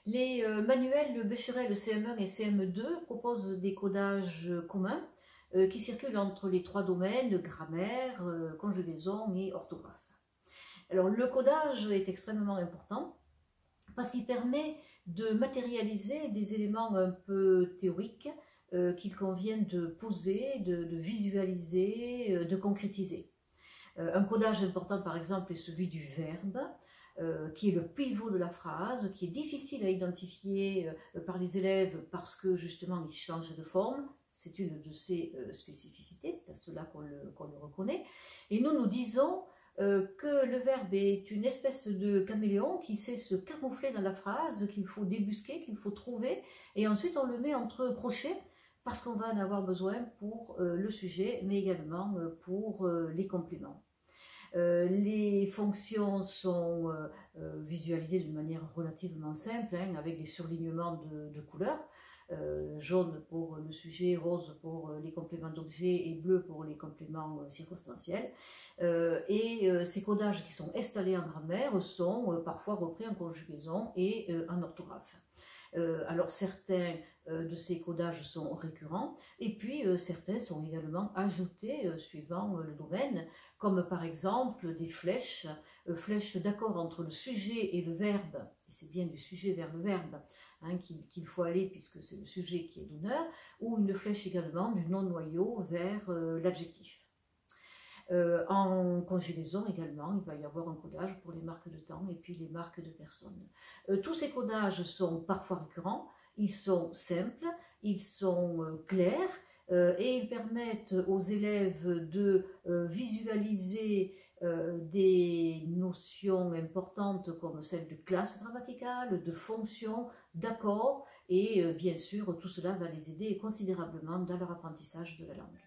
Les manuels Becherel CM1 et CM2 proposent des codages communs qui circulent entre les trois domaines, grammaire, conjugaison et orthographe. Alors le codage est extrêmement important parce qu'il permet de matérialiser des éléments un peu théoriques qu'il convient de poser, de visualiser, de concrétiser. Un codage important par exemple est celui du verbe, qui est le pivot de la phrase, qui est difficile à identifier par les élèves parce que justement il change de forme. C'est une de ses spécificités, c'est à cela qu'on le reconnaît. Et nous disons que le verbe est une espèce de caméléon qui sait se camoufler dans la phrase, qu'il faut débusquer, qu'il faut trouver, et ensuite on le met entre crochets parce qu'on va en avoir besoin pour le sujet, mais également pour les compléments. Les fonctions sont visualisées d'une manière relativement simple, hein, avec des surlignements de couleurs. Jaune pour le sujet, rose pour les compléments d'objet et bleu pour les compléments circonstanciels. Ces codages qui sont installés en grammaire sont parfois repris en conjugaison et en orthographe. Alors certains de ces codages sont récurrents et puis certains sont également ajoutés suivant le domaine, comme par exemple des flèches, flèches d'accord entre le sujet et le verbe, et c'est bien du sujet vers le verbe hein, qu'il faut aller puisque c'est le sujet qui est d'honneur, ou une flèche également du non-noyau vers l'adjectif. En conjugaison également, il va y avoir un codage pour les marques de temps et puis les marques de personnes. Tous ces codages sont parfois récurrents, ils sont simples, ils sont clairs et ils permettent aux élèves de visualiser des notions importantes comme celles de classe grammaticale, de fonction, d'accord et bien sûr tout cela va les aider considérablement dans leur apprentissage de la langue.